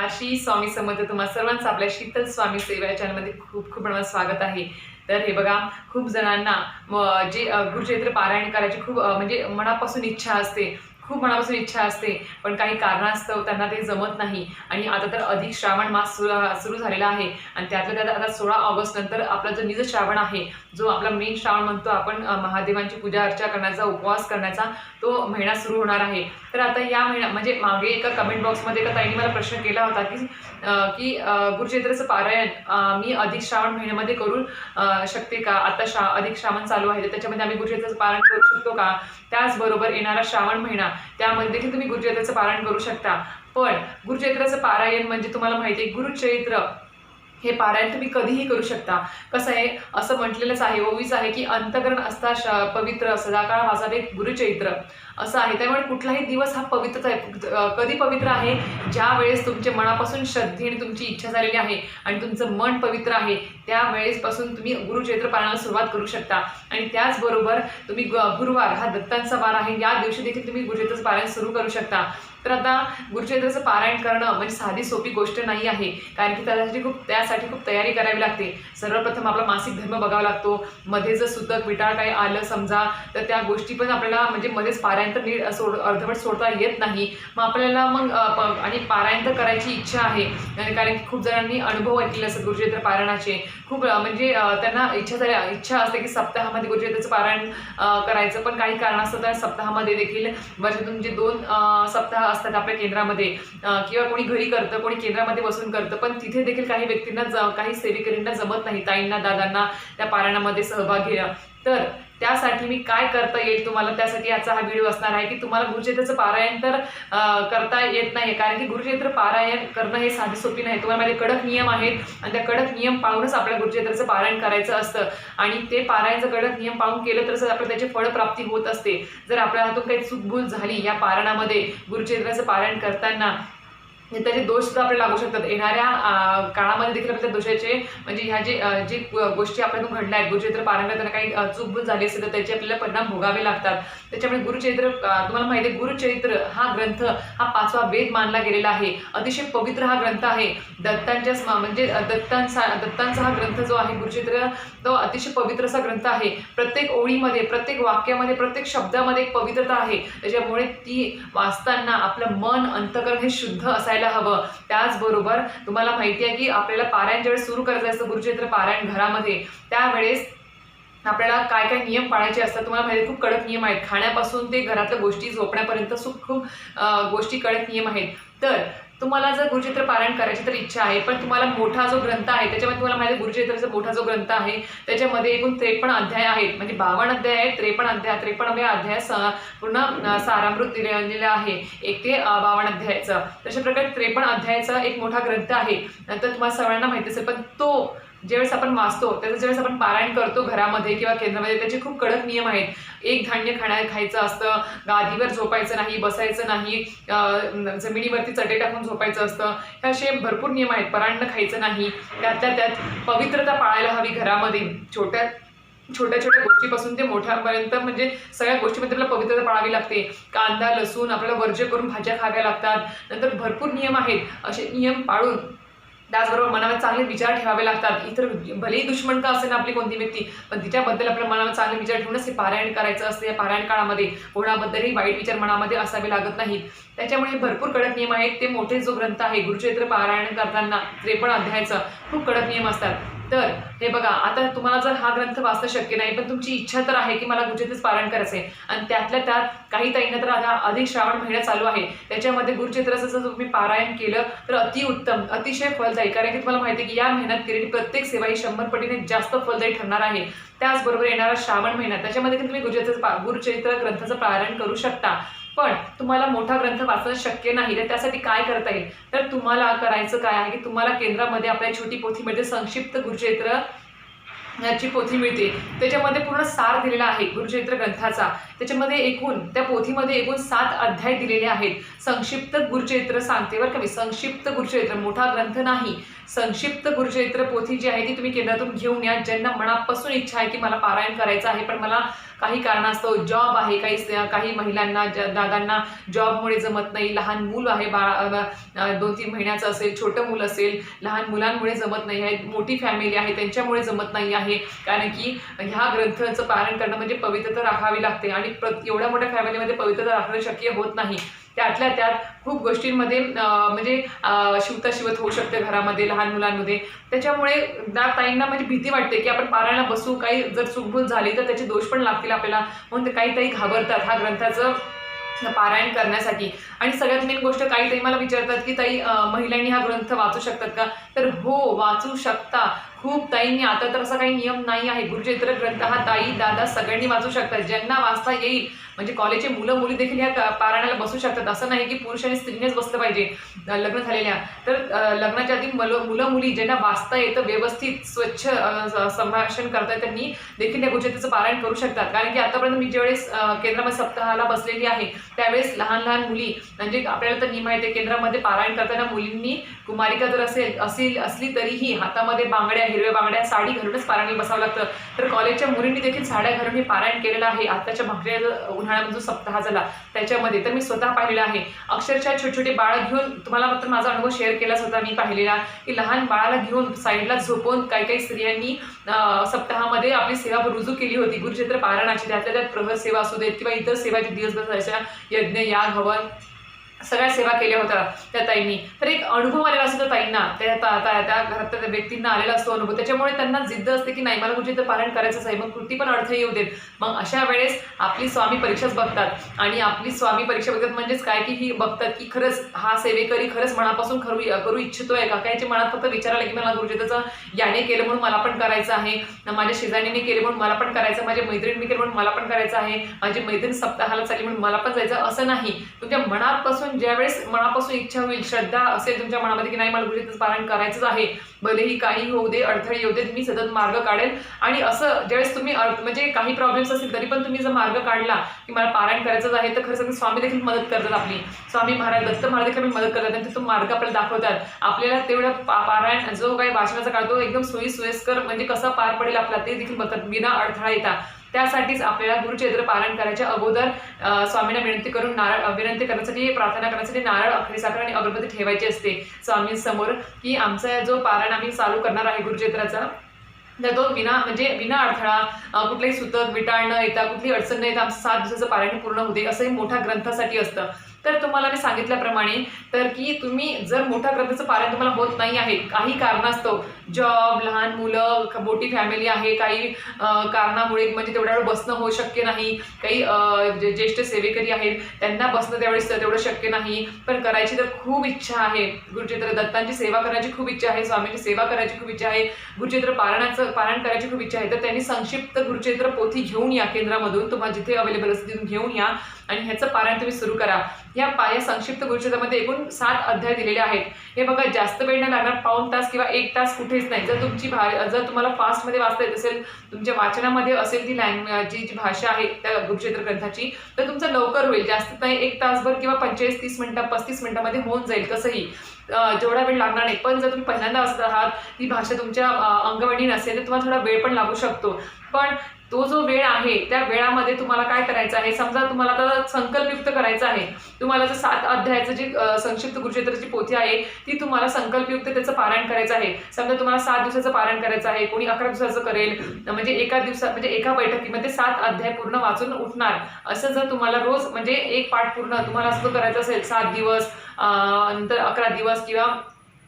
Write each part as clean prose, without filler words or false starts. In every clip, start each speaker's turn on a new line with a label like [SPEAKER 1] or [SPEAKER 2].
[SPEAKER 1] नमस्कार. श्री स्वामी समर्थ. तुम्हा सर्वांचं आपल्या शीतल स्वामी सेवा या चॅनलमध्ये खूप खूप मला स्वागत आहे. तर हे बघा, खूप जणांना जे गुरुचरित्र पारायण करायची खूप म्हणजे मनापासून इच्छा असते. खूप मनापासून इच्छा असते, पण काही कारणास्तव त्यांना ते जमत नाही. आणि आता तर अधिक श्रावण मास सुरू झालेला आहे आणि त्यातल्या त्यात आता 16 ऑगस्ट नंतर आपला जो निज श्रावण आहे, जो आपला मेन श्रावण म्हणतो आपण, महादेवांची पूजा अर्चा करण्याचा, उपवास करण्याचा तो महिना सुरू होणार आहे. तर आता या महिना म्हणजे मागे एका कमेंट बॉक्समध्ये एका ताईंनी मला प्रश्न केला होता की गुरुचरित्राचं पारायण मी अधिक श्रावण महिन्यामध्ये करू शकते का? आता अधिक श्रावण चालू आहे, तर त्याच्यामध्ये आम्ही गुरुचरित्राचं पारायण करू शकतो का? त्याचबरोबर येणारा श्रावण महिना, त्यामध्ये देखील तुम्ही गुरुचरित्राचं पारायण करू शकता. पण गुरुचरित्राचं पारायण म्हणजे तुम्हाला माहिती आहे, गुरुचरित्र हे पारायण तुम्ही कधीही करू शकता. कसं आहे, असं म्हटलेलंच आहे, ओवीच आहे की अंतकरण असता पवित्र सदाकाळ वाचावे गुरुचरित्र असं आहे. त्यामुळे कुठलाही दिवस हा पवित्रच आहे. कधी पवित्र आहे? ज्या वेळेस तुमच्या मनापासून श्रद्धेने तुमची इच्छा झालेली आहे आणि तुमचं मन पवित्र आहे, त्यावेळेसपासून तुम्ही गुरुचरित्र पारायणाला सुरुवात करू शकता. आणि त्याचबरोबर तुम्ही गुरुवार हा दत्तांचा वार आहे, या दिवशी देखील तुम्ही गुरुचरित्राचं पारायण सुरू करू शकता. तर आता गुरुचरित्राचं पारायण करणं म्हणजे साधी सोपी गोष्ट नाही आहे, कारण की त्यासाठी खूप तयारी करावी लागते. सर्वप्रथम आपला मासिक धर्म बघावा लागतो. मध्ये जर सुतक विटाळ काही आलं समजा, तर त्या गोष्टी पण आपल्याला म्हणजे मध्येच पारायण तर नीट अर्धवट सोडता येत नाही. मग आपल्याला आणि पारायण तर करायची इच्छा आहे, कारण की खूप जणांनी अनुभव ऐकले असतात गुरुचरित्र पारायणाचे. खूप म्हणजे त्यांना इच्छा असते की सप्ताहामध्ये गुरुचरित्राचं पारायण करायचं, पण काही कारणास्तव त्या सप्ताहामध्ये देखील वर्षातून जे 2 सप्ताह असतात आपल्या केंद्रामध्ये, किंवा कोणी घरी करतं, कोणी केंद्रामध्ये बसून करतं, पण तिथे देखील काही व्यक्तींना काही सेवेकरींना जमत नाही, ताईंना दादांना त्या पारायणामध्ये सहभाग घेणं. तर त्यासाठी मी काय करता येईल तुम्हाला, त्यासाठी याचा हा व्हिडिओ असणार आहे की तुम्हाला गुरुचरित्राचं पारायण तर करता येत नाही, कारण की गुरुचरित्र पारायण करणं हे साधी सोपी नाही. तुम्हाला माझे कडक नियम आहेत आणि त्या कडक नियम पाळूनच आपल्या गुरुचरित्राचं पारायण करायचं असतं. आणि ते पारायणचं कडक नियम पाळून केलं तरच आपल्याला त्याची फळप्राप्ती होत असते. जर आपल्या हातून काही चूकभूल झाली या पारायणामध्ये गुरुचरित्राचं पारायण करताना, त्याचे दोष सुद्धा आपल्याला लागू शकतात. येणाऱ्या काळामध्ये देखील आपल्या दोषाचे म्हणजे ह्या जे गोष्टी आपल्यातून घडल्या आहेत, गुरुचरित्र पारायण करताना काही चूकभूल झाली असेल तर त्याचे आपल्याला परिणाम भोगावे लागतात. त्याच्यामुळे गुरुचरित्र, तुम्हाला माहिती आहे, गुरुचरित्र हा ग्रंथ हा 5वा वेद मानला गेलेला आहे. अतिशय पवित्र हा ग्रंथ आहे. दत्तांचा हा ग्रंथ जो आहे गुरुचरित्र, तो अतिशय पवित्र असा ग्रंथ आहे. प्रत्येक ओळीमध्ये, प्रत्येक वाक्यामध्ये, प्रत्येक शब्दामध्ये एक पवित्रता आहे. त्याच्यामुळे ती वाचताना आपलं मन, अंतकरण हे शुद्ध असायला हवं. त्याचबरोबर तुम्हाला माहिती आहे की आपल्याला पारायण ज्यावेळेस सुरू करायचं असतं गुरुचरित्र पारायण घरामध्ये, त्यावेळेस आपल्याला काय काय नियम पाळायचे असतात. तुम्हाला माहिती, खूप कडक नियम आहेत. खाण्यापासून ते घरातल्या गोष्टी झोपण्यापर्यंत खूप गोष्टी कडक नियम आहेत. तर तुम्हाला जर गुरुचरित्र पारायण करायची तर इच्छा आहे, पण तुम्हाला मोठा जो ग्रंथ आहे, त्याच्यामध्ये तुम्हाला माहिती आहे गुरुचरित्राचा मोठा जो ग्रंथ आहे त्याच्यामध्ये एकूण 53 अध्याय आहेत. म्हणजे 52 अध्याय आहेत, 53व्या अध्याय पूर्ण सारामृत दिलेलं आहे, 1 ते 52 अध्यायाचं. तशा प्रकारे 53 अध्यायाचा एक मोठा ग्रंथ आहे. नंतर तुम्हाला सगळ्यांना माहिती असेल, पण तो ज्यावेळेस आपण वाचतो, त्याचं ज्यावेळेस आपण पारायण करतो घरामध्ये किंवा केंद्रामध्ये, त्याचे खूप कडक नियम आहेत. एक धान्य खायचं असतं, गादीवर झोपायचं नाही, बसायचं नाही, जमिनीवरती चटे टाकून झोपायचं असतं. हे असे भरपूर नियम आहेत. परान्न खायचं नाही. त्यातल्या त्यात पवित्रता पाळायला हवी घरामध्ये. छोट्या छोट्या गोष्टीपासून ते मोठ्यापर्यंत म्हणजे सगळ्या गोष्टीमध्ये आपल्याला पवित्रता पाळावी लागते. कांदा लसूण आपल्याला वर्ज्य करून भाज्या खाव्या लागतात. नंतर भरपूर नियम आहेत. असे नियम पाळून त्याचबरोबर मनामध्ये चांगले विचार ठेवावे लागतात. इतर भलेही दुश्मन का असेल ना आपली कोणती व्यक्ती, पण तिच्याबद्दल आपल्या मनामध्ये चांगले विचार ठेवूनच हे पारायण करायचं असतं. या पारायण काळामध्ये कोणाबद्दलही वाईट विचार मनामध्ये असावे लागत नाहीत. त्याच्यामुळे भरपूर कडक नियम आहेत. ते मोठे जो ग्रंथ आहे गुरुचरित्र पारायण करताना 53 अध्यायाचं खूप कडक नियम असतात. तर हे बघा, आता तुम्हाला जर हा ग्रंथ वाचणं शक्य नाही, पण तुमची इच्छा तर आहे की मला गुरुचरित्राचं पारायण करायचं आहे, आणि त्यातल्या त्यात काही ताईंना तर आता अधिक श्रावण महिना चालू आहे, त्याच्यामध्ये गुरुचरित्राचं जर तुम्ही पारायण केलं तर अतिउत्तम, अतिशय फलदायी. कारण की तुम्हाला माहिती आहे की या महिन्यात केलेली प्रत्येक सेवा ही 100 पटीने जास्त फलदायी ठरणार आहे. त्याचबरोबर येणारा श्रावण महिना, त्याच्यामध्ये तुम्ही गुरुचरित्र ग्रंथाचं पारायण करू शकता. पण तुम्हाला मोठा ग्रंथ वाचणं शक्य नाही, तर त्यासाठी काय करता येईल? तर तुम्हाला करायचं काय आहे की तुम्हाला केंद्रामध्ये आपल्या छोटी पोथी मिळते, संक्षिप्त गुरुचरित्र याची पोथी मिळते. त्याच्यामध्ये पूर्ण सार दिलेला आहे गुरुचरित्र ग्रंथाचा. त्याच्यामध्ये त्या पोथीमध्ये एकूण 7 अध्याय दिलेले आहेत. संक्षिप्त गुरुचरित्र सांगते बरं का मी, संक्षिप्त गुरुचरित्र, मोठा ग्रंथ नाही. संक्षिप्त गुरुचरित्र पोथी जी आहे ती तुम्ही केंद्रातून घेऊन या. ज्यांना मनापासून इच्छा आहे की मला पारायण करायचं आहे, पण मला काही कारणास्तव जॉब आहे, काही महिलांना दादांना जॉबमुळे जमत नाही, लहान मूल आहे, 2-3 महिन्याचं असेल, छोटं मूल असेल, लहान मुलांमुळे जमत नाही आहे, मोठी फॅमिली आहे त्यांच्यामुळे जमत नाही आहे, कारण की ह्या ग्रंथाचं पारायण करणं म्हणजे पवित्रता राखावी लागते आणि एवढ्या मोठ्या फॅमिलीमध्ये पवित्रता राखणं शक्य होत नाही. त्यातल्या त्यात खूप गोष्टींमध्ये म्हणजे शिवत होऊ शकते घरामध्ये, लहान मुलांमध्ये. त्याच्यामुळे त्या ताईंना म्हणजे भीती वाटते की आपण पारायणाला बसू, काही जर चूकभूल झाली तर त्याचे दोष पण लागतील आपल्याला, म्हणून ते काही ताई घाबरतात हा ग्रंथाचं पारायण करण्यासाठी. आणि सगळ्यात मेन गोष्ट, काही ताई मला विचारतात की ताई महिलांनी हा ग्रंथ वाचू शकतात का? तर हो, वाचू शकता. खूप ताईंनी, आता तर असा काही नियम नाही आहे, गुरुचरित्र ग्रंथ हा ताई दादा सगळ्यांनी वाचू शकतात, ज्यांना वाचता येईल. म्हणजे कॉलेजचे मुलं मुली देखील ह्या पारायणाला बसू शकतात. असं नाही की पुरुष आणि स्त्रीनेच बसलं पाहिजे लग्न झालेल्या. तर लग्नाच्या आधी मुलं मुली ज्यांना वाचता येतं, व्यवस्थित स्वच्छ संभाषण करता, त्यांनी देखील या गुरुचरित्राचं पारायण करू शकतात. कारण की आतापर्यंत मी ज्यावेळेस केंद्रामध्ये सप्ताहाला बसलेली आहे त्यावेळेस लहान मुली, म्हणजे आपल्याला तर नियम आहे केंद्रामध्ये पारायण करताना मुलींनी, कुमारिका जर असली तरीही हातामध्ये बांगड्या, हिरव्या बांगड्या, साडी घालूनच पारायणाला बसावं लागतं. तर कॉलेजच्या मुलींनी देखील साड्या घालून हे पारायण केलेलं आहे. आताच्या मागच्या उन्हाळ्यामध्ये जो सप्ताह झाला त्याच्यामध्ये तर मी स्वतः पाहिलेलं आहे. अक्षरशः छोटे बाळ घेऊन, तुम्हाला मात्र माझा अनुभव शेअर केलाच होता मी पाहिलेला, की लहान बाळाला घेऊन साईडला झोपून काही स्त्रियांनी सप्ताहामध्ये आपली सेवा रुजू केली होती गुरुचरित्र पारायणाची. त्यातल्या त्यात प्रहर सेवा असू देत किंवा इतर सेवा जे दिवसभराच्या, यज्ञ, याग, हवन, सगळ्या सेवा केल्या होत्या त्या ताईंनी. तर एक अनुभव आलेला असतो त्या ताईंना, त्या घरात त्या व्यक्तींना आलेला असतो अनुभव. त्याच्यामुळे त्यांना जिद्द असते की नाही, मला गुरुचरित्र पारायण करायचंच आहे. मग कृती पण अडथळे येऊ देत. मग अशा वेळेस आपली स्वामी परीक्षाच बघतात. आणि आपली स्वामी परीक्षा बघतात म्हणजेच काय, की ही बघतात की खरंच हा सेवेकरी खरंच मनापासून करू इच्छितोय का. याच्या मनात फक्त विचार आला की मला गुरुचरित्राचं याने केलं म्हणून मला पण करायचं आहे, माझ्या शेजारीने केले म्हणून मला पण करायचं, माझ्या मैत्रिणीने केलं म्हणून मला पण करायचं आहे, माझी मैत्रीण सप्ताहाला चालली म्हणून मला पण जायचं, असं नाही. तुमच्या मनापासून, ज्यावेळेस मनापासून इच्छा होईल, श्रद्धा असेल तुमच्या मनामध्ये की नाही मला गुरुचरित्राचं पारायण करायचंच आहे, भलेही काही होऊ दे, अडथळे येऊ देत, मी सतत मार्ग काढेल. आणि असं ज्यावेळेस तुम्ही म्हणजे काही प्रॉब्लेम्स असतील तरी पण तुम्ही जर मार्ग काढला की मला पारायण करायचंच आहे, तर खरंच स्वामी देखील मदत करतात. आपली स्वामी महाराज, दत्त महाराज देखील मदत करतात आणि तो मार्ग आपल्याला दाखवतात. आपल्याला तेवढं पारायण जो काही वाचनाचा काढतो एकदम सोयीस्कर म्हणजे कसा पार पडेल आपला ते देखील बघतात, बिना अडथळा येता. त्यासाठीच आपल्याला गुरुचरित्र पारायण करायच्या अगोदर स्वामींना विनंती करण्यासाठी, प्रार्थना करण्यासाठी नारळ, अखंड साखर आणि अगरबत्ती ठेवायची असते स्वामींसमोर, की आमचा जो पारायण आम्ही चालू करणार आहे गुरुचरित्राचा, तर तो विना अडथळा, कुठलाही सुतक विटाळ न येता, कुठली अडचण न येता आमचं 7 दिवसाचं पारायण पूर्ण होते. असंही मोठ्या ग्रंथासाठी असतं. तर तुम्हाला मी सांगितल्याप्रमाणे, तर की तुम्ही जर मोठ्या ग्रंथाचं पारायण तुम्हाला होत नाही आहे, काही कारणास्तव, जॉब, लहान मुलं, मोठी फॅमिली आहे, काही कारणामुळे म्हणजे तेवढ्या वेळ बसणं होऊ शक्य नाही, काही ज्येष्ठ सेवेकरी आहेत त्यांना बसणं त्यावेळेस तेवढं शक्य नाही, पण करायची तर खूप इच्छा आहे. गुरुचरित्र दत्तांची सेवा करण्याची खूप इच्छा आहे, स्वामींची सेवा करायची खूप इच्छा आहे, गुरुचरित्र पारायण करायची खूप इच्छा आहे, तर त्यांनी संक्षिप्त गुरुचरित्र पोथी घेऊन या केंद्रामधून, तुम्हाला जिथे अवेलेबल असते तिथून घेऊन या आणि ह्याचं पारायण तुम्ही सुरू करा. या संक्षिप्त गुरुचरित्रामध्ये एकूण 7 अध्याय दिलेले आहेत. हे बघा, जास्त वेळ नाही लागणार, पाऊण तास किंवा 1 तास कुठेच नाही. जर तुम्हाला फास्टमध्ये वाचता येत असेल, तुमच्या वाचनामध्ये असेल ती जी भाषा आहे त्या गुरुचरित्र ग्रंथाची, तर तुमचं लवकर होईल. जास्त नाही, 1 तासभर किंवा 25-30 मिनिटं 35 मिनिटांमध्ये होऊन जाईल. कसंही जेवढा वेळ लागणार नाही. पण जर तुम्ही पहिल्यांदा वाचत आहात, ती भाषा तुमच्या अंगवळणी नसेल तर तुम्हाला थोडा वेळ पण लागू शकतो. पण तो जो वेळ आहे त्या वेळामध्ये तुम्हाला काय करायचं आहे, समजा तुम्हाला आता संकल्पयुक्त करायचं आहे, तुम्हाला जर 7 अध्यायाचं जी संक्षिप्त गुरुचरित्राची पोथी आहे ती तुम्हाला संकल्पयुक्त त्याचं पारायण करायचं आहे. समजा तुम्हाला 7 दिवसाचं पारायण करायचं आहे, कोणी 11 दिवसाचं करेल, म्हणजे एका बैठकीमध्ये 7 अध्याय पूर्ण वाचून उठणार. असं जर तुम्हाला रोज म्हणजे एक पाठ पूर्ण तुम्हाला असं करायचं असेल, 7 दिवस नंतर 11 दिवस किंवा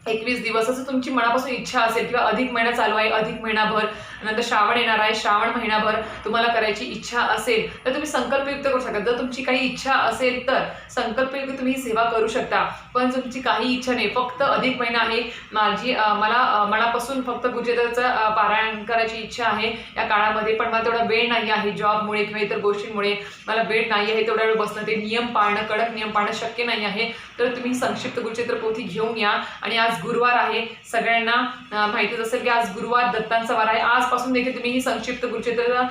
[SPEAKER 1] 21 दिवस, असं तुमची मनापासून इच्छा असेल, किंवा अधिक महिना चालू आहे, अधिक महिनाभर, नंतर श्रावण येणार आहे, श्रावण महिनाभर तुम्हाला करायची इच्छा असेल तर तुम्ही संकल्पयुक्त करू शकता. जर तुमची काही इच्छा असेल तर संकल्पयुक्त तुम्ही ही सेवा करू शकता. पण तुमची काही इच्छा नाही, फक्त अधिक महिना आहे, मला मनापासून फक्त गुरुचरित्राचं पारायण करायची इच्छा आहे या काळामध्ये, पण मला तेवढा वेळ नाही आहे, जॉबमुळे किंवा इतर गोष्टींमुळे मला वेळ नाही आहे तेवढा वेळ बसणं, ते नियम पाळणं, कडक नियम पाळणं शक्य नाही आहे, तर तुम्ही संक्षिप्त गुरुचरित्र पोथी घेऊन या. आणि आज गुरुवार आहे, सगळ्यांना माहितीच असेल की आज गुरुवार दत्तांचा वार आहे. आजपासून देखील तुम्ही ही संक्षिप्त गुरुचरित्र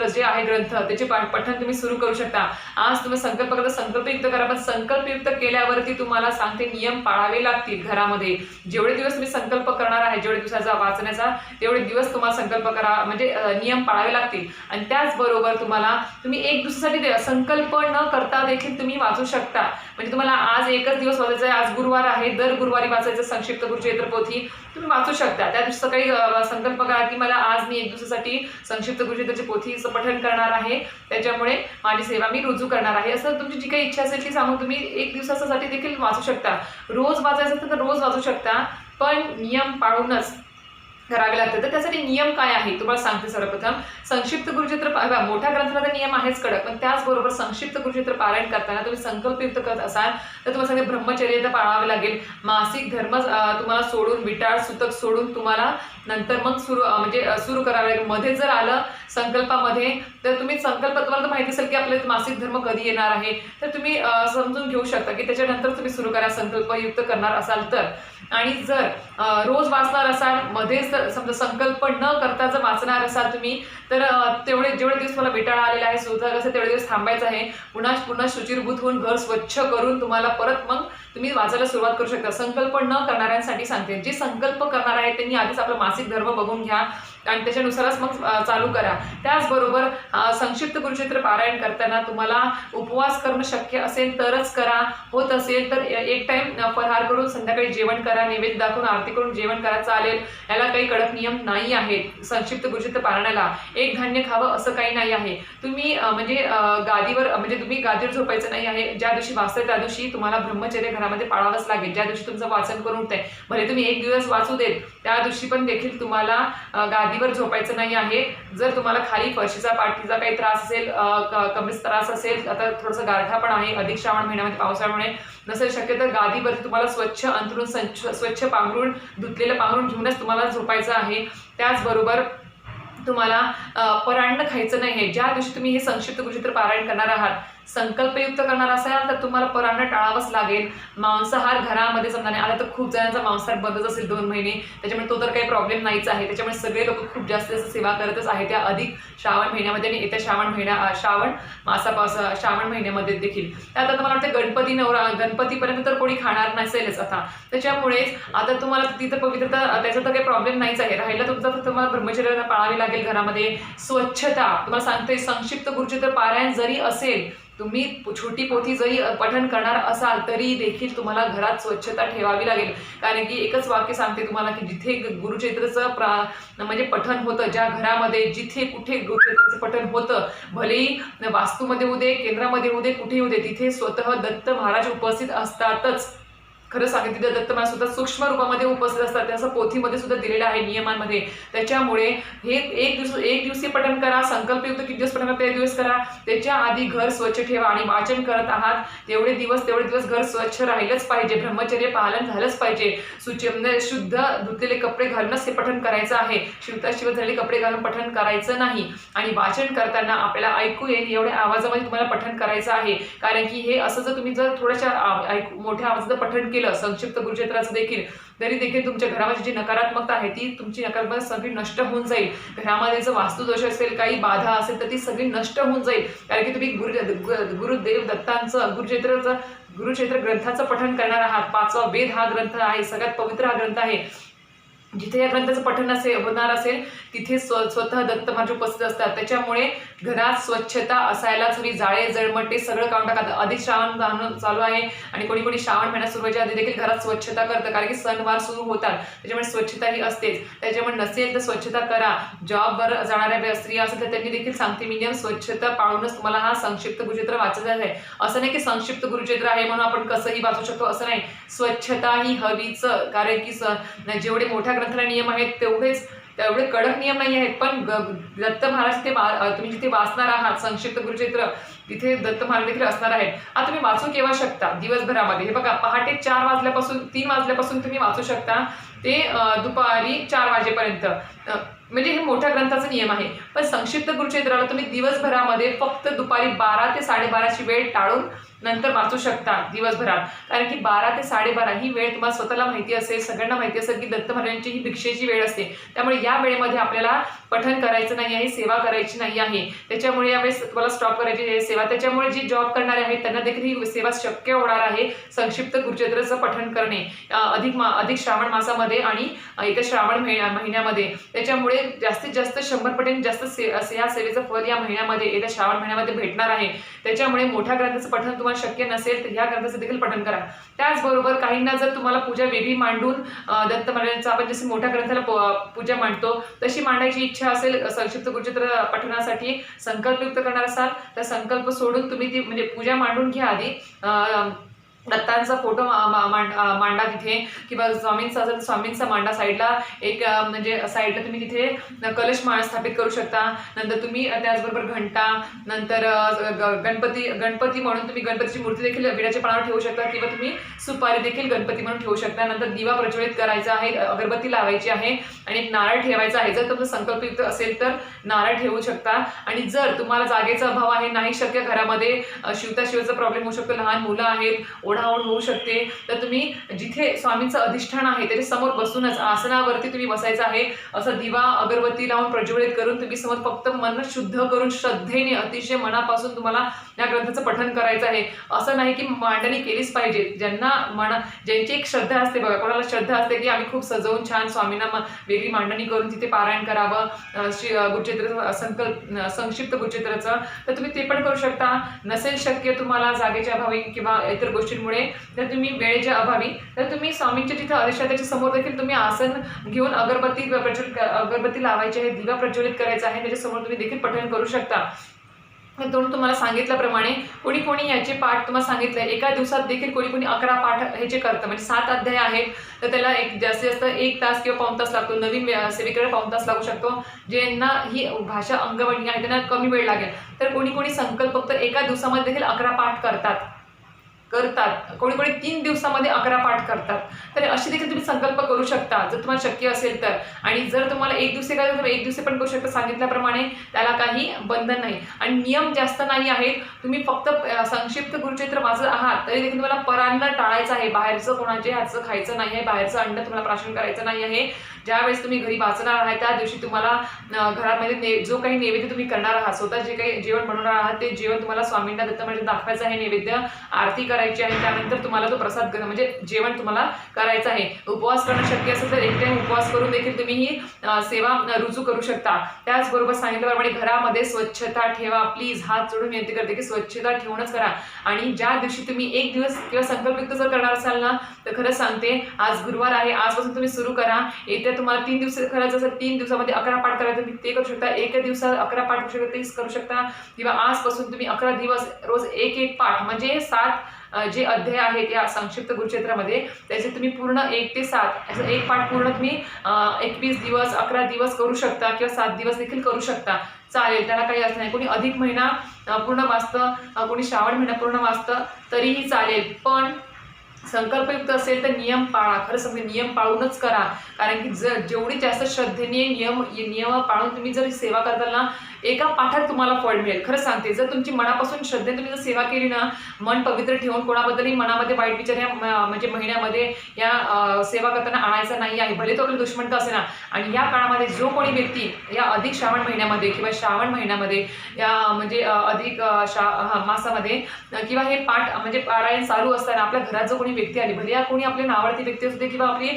[SPEAKER 1] जे आहे ग्रंथ त्याचे पठण तुम्ही सुरू करू शकता. आज तुम्ही संकल्प करता, संकल्पयुक्त करा, पण संकल्पयुक्त केल्यावरती तुम्हाला सांगते नियम पाळावे लागतील घरामध्ये. जेवढे दिवस तुम्ही संकल्प करणार आहे, जेवढे दिवसाचा वाचण्याचा, तेवढे दिवस तुम्हाला संकल्प करा, म्हणजे नियम पाळावे लागतील. आणि त्याचबरोबर तुम्ही एक दिवसासाठी संकल्प न करता देखील तुम्ही वाचू शकता. म्हणजे तुम्हाला आज एकच दिवस वाचायचा आहे, आज गुरुवार आहे, दर गुरुवारी वाचायचं संक्षिप्त गुरुचरित्र पोथी तुम्ही वाचू शकता. त्या दिवशी सकाळी संकल्प करा की मला आज मी एक दिवसासाठी संक्षिप्त गुरुचरित्राची पोथीचं पठण करणार आहे, त्याच्यामुळे माझी सेवा मी रुजू करणार आहे. असं तुमची जी काही इच्छा असेल ती सांगून तुम्ही एक दिवसासाठी देखील वाचू शकता. रोज वाचायचं असेल तर रोज वाचू शकता, पण नियम पाळूनच करावे लागते. तर त्यासाठी नियम काय आहे तुम्हाला सांगते. सर्वप्रथम संक्षिप्त गुरुचरित्र मोठ्या ग्रंथाला तर नियम आहेच कडक, पण त्याचबरोबर संक्षिप्त गुरुचरित्र पारायण करताना तुम्ही संकल्पयुक्त करत असाल तर तुम्हाला सांगते ब्रह्मचर्य पाळावे लागेल. मासिक धर्म तुम्हाला सोडून, विटाळ सुतक सोडून तुम्हाला नंतर मग सुरू करावे लागेल. मध्ये जर आलं संकल्पामध्ये तर तुम्ही तुम्हाला तर माहिती असेल की आपल्याला मासिक धर्म कधी येणार आहे, तर तुम्ही समजून घेऊ शकता की त्याच्यानंतर तुम्ही सुरू करा संकल्पयुक्त करणार असाल तर. आणि जर रोज वाचणार असाल, मध्येच समजा संकल्प न करता जर वाचणार असाल तुम्ही, तर जेवढे दिवस मला विटाळा आलेला आहे, सुतक असेल तेवढे दिवस थांबायचं आहे. पुन्हा शुचिरभूत होऊन घर स्वच्छ करून तुम्हाला परत मग तुम्ही वाचायला सुरुवात करू शकता. संकल्प न करणाऱ्यांसाठी सांगते. जे संकल्प करणार आहेत त्यांनी आधीच आपला मासिक धर्म बघून घ्या आणि त्याच्यानुसारच मग चालू करा. त्याचबरोबर संक्षिप्त गुरुचरित्र पारायण करताना तुम्हाला उपवास करणं शक्य असेल तरच करा. होत असेल तर एक टाइम फराळ करून संध्याकाळी जेवण करा, नैवेद्य दाखवून आरती करून जेवण करा, चालेल. याला काही कडक नियम नाही आहेत. संक्षिप्त गुरुचरित्र पारायणाला एक धान्य खावं असं काही नाही आहे. तुम्ही तुम्ही गादीवर झोपायचं नाही आहे. ज्या दिवशी वाचताय त्या दिवशी तुम्हाला ब्रह्मचर्य घरामध्ये पाळावंच लागेल. ज्या दिवशी तुमचं वाचन करून उठतंय, भले तुम्ही एक दिवस वाचू देत, त्या दिवशी पण देखील तुम्हाला गादीवर झोपायचं नाही आहे. जर तुम्हाला खाली फरशीचा पाठीचा काही त्रास असेल, कमीच त्रास असेल, आता थोडंसं गारठा पण आहे अधिक श्रावण महिन्यामध्ये पावसाळ्यामुळे नसेल शक्य, तर गादीवर तुम्हाला स्वच्छ अंथरून स्वच्छ पांघरून, धुतलेलं पांघरून घेऊनच तुम्हाला झोपायचं आहे. त्याचबरोबर तुम्हाला परान्न खायचं नाही आहे. ज्या दिवशी तुम्ही हे संक्षिप्त गुरुचरित्र पारायण करणार आहात, संकल्पयुक्त करणार असाल तर तुम्हाला परान्न टाळावंच लागेल. मांसाहार घरामध्ये समजा नाही. आता तर खूप जणांचा मांसाहार बंदच असेल 2 महिने, त्याच्यामुळे तो तर काही प्रॉब्लेम नाहीच आहे. त्याच्यामुळे सगळे लोक खूप जास्त सेवा करतच आहे त्या अधिक श्रावण महिन्यामध्ये आणि येत्या श्रावण महिन्यामध्ये देखील. त्यात आता मला वाटतं गणपतीपर्यंत तर कोणी खाणार नसेलच आता. त्याच्यामुळेच आता तुम्हाला तिथं पवित्रता त्याचा तर काही प्रॉब्लेम नाहीच आहे. राहिला तुमचा फक्त तुम्हाला ब्रह्मचर्य पाळावी लागेल. घरामध्ये स्वच्छता तुम्हाला सांगते. संक्षिप्त गुरुचरित्र पारायण जरी असेल, तुम्ही छोटी पोथी जरी पठण करणार असाल तरी देखील तुम्हाला घरात स्वच्छता ठेवावी लागेल. कारण की एकच वाक्य सांगते तुम्हाला की जिथे गुरुचरित्राचं पठण होतं, ज्या घरामध्ये जिथे कुठे गुरुचरित्राचं पठण होतं, भलेही वास्तूमध्ये होऊ दे, केंद्रामध्ये होऊ दे, कुठे होऊ दे, तिथे स्वतः दत्त महाराज उपस्थित असतातच. खरं सांगितलं दत्त महाराज सुद्धा सूक्ष्म रूपामध्ये उपस्थित असतात. त्याचं पोथीमध्ये सुद्धा दिलेलं आहे नियमांमध्ये. त्याच्यामुळे हे एक दिवशी पठण करा. संकल्पयुक्त किती दिवस पठण करा, ते दिवस करा. त्याच्या आधी घर स्वच्छ ठेवा. आणि वाचन करत आहात तेवढे दिवस घर स्वच्छ राहिलंच पाहिजे. ब्रह्मचर्य पालन झालंच पाहिजे. शुद्ध धुतलेले कपडे घालूनच हे पठण करायचं आहे. शिव झालेले कपडे घालून पठण करायचं नाही. आणि वाचन करताना आपल्याला ऐकू येईल एवढ्या आवाजामध्ये तुम्हाला पठण करायचं आहे. कारण की हे असं जर तुम्ही थोड्याशा मोठ्या आवाजात पठण केलं संक्षिप्त गुरुचरित्राचं तरी देखील तुमच्या घरामध्ये जी नकारात्मकता आहे ती तुमची नकारात्मकता सगळी नष्ट होऊन जाईल. घरामध्ये जर वास्तुदोष असेल, काही बाधा असेल तर ती सगळी नष्ट होऊन जाईल. कारण की तुम्ही गुरुदेव दत्तांचं गुरुचरित्र ग्रंथाचं पठण करणार आहात. 5वा वेद हा ग्रंथ आहे, सगळ्यात पवित्र हा ग्रंथ आहे. जिथे या ग्रंथाचं पठण होणार असेल तिथे स्वतः दत्त महाराज उपस्थित असतात. त्याच्यामुळे घरात स्वच्छता असायलाच हवी. जाळे जळमटे सगळं काढून टाका. अधिक श्रावण चालू आहे आणि कोणी श्रावण महिना सुरू व्हायच्या आधी देखील घरात स्वच्छता करतं. कारण की सणवार सुरू होतात, त्याच्यामुळे स्वच्छता ही असतेच. त्याच्यामुळे नसेल तर स्वच्छता करा. जॉबवर जाणाऱ्या स्त्रिया असेल तर त्यांनी देखील सांगते मी नियम स्वच्छता पाळूनच तुम्हाला हा संक्षिप्त गुरुचरित्र वाचायचं आहे. असं नाही की संक्षिप्त गुरुचरित्र आहे म्हणून आपण कसंही वाचू शकतो असं नाही. स्वच्छता ही हवीच. कारण की जेवढे मोठ्या ग्रंथाला नियम आहेत तेवढे कडक नियम नाही आहेत. पण दत्त महाराज तुम्ही जिथे वाचणार आहात संक्षिप्त गुरुचरित्र, तिथे दत्त महाराज देखील असणार आहेत. आता तुम्ही वाचू केव्हा शकता दिवसभरामध्ये? हे बघा, पहाटे 3 वाजल्यापासून तुम्ही वाचू शकता ते दुपारी 4 वाजेपर्यंत. म्हणजे हे मोठ्या ग्रंथाचा नियम आहे. पण संक्षिप्त गुरुचरित्राला तुम्ही दिवसभरामध्ये फक्त दुपारी 12 ते 12:30ची वेळ टाळून नंतर वाचू शकता दिवसभरात. कारण की 12 ते 12:30 ही वेळ तुम्हाला स्वतःला माहिती असेल, सगळ्यांना माहिती असेल की दत्त महाराजांची ही भिक्षेची वेळ असते. त्यामुळे या वेळेमध्ये आपल्याला पठण करायचं नाही आहे, सेवा करायची नाही आहे. त्याच्यामुळे यावेळेस तुम्हाला स्टॉप करायची आहे सेवा. त्याच्यामुळे जी जॉब करणारे आहेत त्यांना देखील ही सेवा शक्य होणार आहे, संक्षिप्त गुरुचरित्राचं पठण करणे अधिक श्रावण मासामध्ये आणि येत्या श्रावण महिन्यामध्ये. त्याच्यामुळे जास्तीत जास्त 100 पटीने जास्त या सेवेचं फल या महिन्यामध्ये, येत्या श्रावण महिन्यामध्ये भेटणार आहे. त्याच्यामुळे मोठ्या ग्रंथाचं पठण तुम्हाला शक्य नसेल तर या ग्रंथाचं देखील पठण करा. त्याचबरोबर काहींना जर तुम्हाला पूजा वेगळी मांडून दत्त महाराजांचा आपण जशी मोठ्या ग्रंथाला पूजा मांडतो तशी मांडायची इच्छा असेल, संक्षिप्त गुरुचरित्र पठणासाठी संकल्पयुक्त करणार असाल तर संकल्प सोडून तुम्ही ती म्हणजे पूजा मांडून घ्या आधी. दत्तांचा फोटो मांडा तिथे, किंवा स्वामींचा असेल तर स्वामींचा मांडा साईडला. एक म्हणजे साईडला तुम्ही तिथे कलश स्थापित करू शकता. नंतर तुम्ही त्याचबरोबर घंटा, नंतर गणपती म्हणून तुम्ही गणपतीची मूर्ती देखील विड्याच्या पानावर ठेवू शकता, किंवा तुम्ही सुपारी देखील गणपती म्हणून ठेवू शकता. नंतर दिवा प्रज्वलित करायचा आहे, अगरबत्ती लावायची आहे आणि एक नारळ ठेवायचा आहे. जर तुमचा संकल्पयुक्त असेल तर नारळ ठेवू शकता. आणि जर तुम्हाला जागेचा अभाव आहे, नाही शक्य, घरामध्ये शिवचा प्रॉब्लेम होऊ शकतो, लहान मुलं आहेत, ओढाओढ होऊ शकते, तर तुम्ही जिथे स्वामींचं अधिष्ठान आहे त्याच्या समोर बसूनच आसनावरती तुम्ही बसायचं आहे. असं दिवा अगरबत्ती लावून प्रज्वलित करून तुम्ही समोर फक्त मन शुद्ध करून श्रद्धेने अतिशय मनापासून तुम्हाला या ग्रंथाचं पठण करायचं आहे. असं नाही की मांडणी केलीच पाहिजे. ज्यांची एक श्रद्धा असते बघा, कोणाला श्रद्धा असते की आम्ही खूप सजवून छान स्वामींना वेगळी मांडणी करून तिथे पारायण करावं गुरुचरित्र संक्षिप्त गुरुचरित्राचं, तर तुम्ही ते पण करू शकता. नसेल शक्य तुम्हाला जागेच्या अभावी किंवा इतर गोष्टींमुळे, तर तुम्ही वेळेच्या अभावी, तर तुम्ही स्वामींच्या जिथं अधिष्ठानाच्या समोर देखील तुम्ही आसन घेऊन अगरबत्ती लावायची आहे, दिवा प्रज्वलित करायचा आहे, त्याच्यासमोर तुम्ही देखील पठण करू शकता. तुम्हाला सांगितल्याप्रमाणे कोणी याचे पाठ तुम्हाला सांगितलंय एका दिवसात देखील कोणी 11 पाठ ह्याचे करतं. म्हणजे 7 अध्याय आहेत तर त्याला एक जास्तीत जास्त 1 तास किंवा पाऊण तास लागतो. नवीन सेवेकडे पाऊण तास लागू शकतो. ज्यांना ही भाषा अंगवळणी आहे त्यांना कमी वेळ लागेल. तर कोणी संकल्प फक्त एका दिवसामध्ये देखील 11 पाठ करतात. कोणी 3 दिवसामध्ये 11 पाठ करतात. तर अशी देखील तुम्ही संकल्प करू शकता जर तुम्हाला शक्य असेल तर. आणि जर तुम्हाला एक दिवशी करायचं तर 1 दिवशी पण करू शकता. सांगितल्याप्रमाणे त्याला काही बंधन नाही आणि नियम जास्त नाही आहेत. तुम्ही फक्त संक्षिप्त गुरुचरित्र वाचत आहात तरी देखील तुम्हाला परान्न टाळायचं आहे. बाहेरचं कोणाच्या हातचं खायचं नाही आहे, बाहेरचं अन्न तुम्हाला प्राशन करायचं नाही आहे. ज्यावेळेस तुम्ही घरी वाचणार आहात त्या दिवशी तुम्हाला घरामध्ये जो काही नैवेद्य तुम्ही करणार आहात, स्वतः जे काही जेवण बनवणार आहात ते जेवण तुम्हाला स्वामींना दत्त म्हणजे दाखवायचं आहे. नैवेद्य आरती करायची आहे, त्यानंतर तुम्हाला तो प्रसाद म्हणजे जेवण तुम्हाला करायचं आहे. उपवास करणं शक्य असेल तर एक टाइम उपवास करून देखील तुम्ही ही सेवा रुजू करू शकता. त्याचबरोबर सांगितल्याप्रमाणे घरामध्ये स्वच्छता ठेवा. प्लीज हात जोडून विनंती करते की स्वच्छता ठेवूनच करा. आणि ज्या दिवशी तुम्ही 1 दिवस किंवा संकल्पयुक्त जर करणार असाल ना, तर खरंच सांगते आज गुरुवार आहे, आजपासून तुम्ही सुरू करा. येत्या तुम्हाला 3 दिवस करायचं असेल, 3 दिवसामध्ये 11 पाठ करायचं तुम्ही ते करू शकता. 1 दिवसात 11 पाठ करू शकता ते करू शकता. किंवा आजपासून तुम्ही 11 दिवस रोज 1 पाठ म्हणजे 7 जे अध्याय आहेत या संक्षिप्त गुरुचरित्रामध्ये त्याचे तुम्ही पूर्ण 1 ते 7 असं 1 पाठ पूर्ण तुम्ही 21 दिवस 11 दिवस करू शकता किंवा 7 दिवस देखील करू शकता. चालेल, त्याला काही असं नाही. कोणी अधिक महिना पूर्ण वाचतं, कोणी श्रावण महिना पूर्ण वाचतं तरीही चालेल. पण संकल्पयुक्त असेल तर नियम पाळा. खरं सांगते नियम पाळूनच करा. कारण की जेवढी जास्त श्रद्धेने नियम पाळून तुम्ही जर सेवा करताल ना, एका पाठात तुम्हाला फळ मिळेल. खरं सांगते जर तुमची मनापासून श्रद्धेने तुम्ही जर सेवा केली ना, मन पवित्र ठेवून कोणाबद्दलही मनामध्ये वाईट विचार या म्हणजे महिन्यामध्ये या सेवा करताना आणायचा नाही आहे. भले तो आपला दुश्मन का असेना. आणि या काळामध्ये जो कोणी व्यक्ती या अधिक श्रावण महिन्यामध्ये किंवा श्रावण महिन्यामध्ये या म्हणजे अधिक मासामध्ये किंवा हे पाठ म्हणजे पारायण चालू असताना आपल्या घरात जो कोणी व्यक्ती आली, भले या कोणी आपली नावडती व्यक्ती असू दे किंवा आपली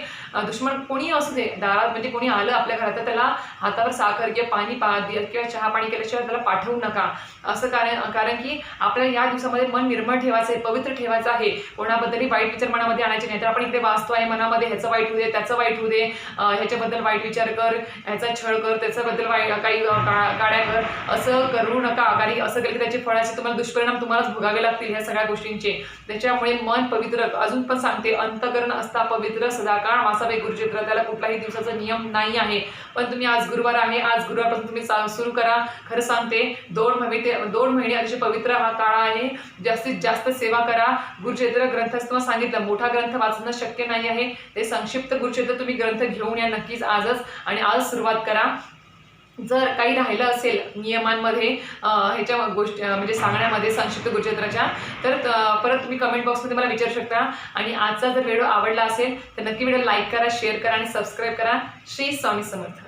[SPEAKER 1] दुश्मन कोणी असू दे, दारात म्हणजे कोणी आलं आपल्या घरात तर त्याला हातावर साखर किंवा पाणी किंवा चहा पाणी केल्याशिवाय त्याला पाठवू नका. असं कारण की आपल्याला या दिवसामध्ये मन निर्मळ ठेवायचं आहे, पवित्र ठेवायचं आहे. कोणाबद्दलही वाईट विचार मनामध्ये आणायचे नाही. तर आपण इकडे वाचतो आहे मनामध्ये ह्याचं वाईट होऊ दे, त्याचं वाईट होऊ दे, ह्याच्याबद्दल वाईट विचार कर, ह्याचा छळ कर, त्याच्याबद्दल काही गाड्या कर, असं करू नका. कारण असं केलं की त्याचे फळाचे तुम्हाला दुष्परिणाम तुम्हालाच भोगावे लागतील ह्या सगळ्या गोष्टींचे. त्याच्यामुळे मन पवित्र, अजून पण सांगते अंतकरण असता पवित्र सदाकाळ वासावे गुरुचरित्र. त्याला कुठलाही दिवसाचा नियम नाही आहे. पण तुम्ही आज गुरुवार आहे, आज गुरुवारपासून तुम्ही सुरू करा. खरं सांगते 2 महिने अतिशय पवित्र हा काळ आहे. जास्तीत जास्त सेवा करा. गुरुचरित्र ग्रंथच तुम्हाला सांगितलं मोठा ग्रंथ वाचणं शक्य नाही आहे. ते संक्षिप्त गुरुचरित्र तुम्ही ग्रंथ घेऊन या नक्कीच आजच, आणि आज सुरुवात करा. जर काही राहिलं असेल नियमांमध्ये ह्याच्या गोष्टी म्हणजे सांगण्यामध्ये संक्षिप्त गुरुचरित्राच्या, तर परत तुम्ही कमेंट बॉक्समध्ये मला विचारू शकता. आणि आजचा जर व्हिडिओ आवडला असेल तर नक्की व्हिडिओ लाईक करा, शेअर करा आणि सबस्क्राईब करा. श्री स्वामी समर्थ.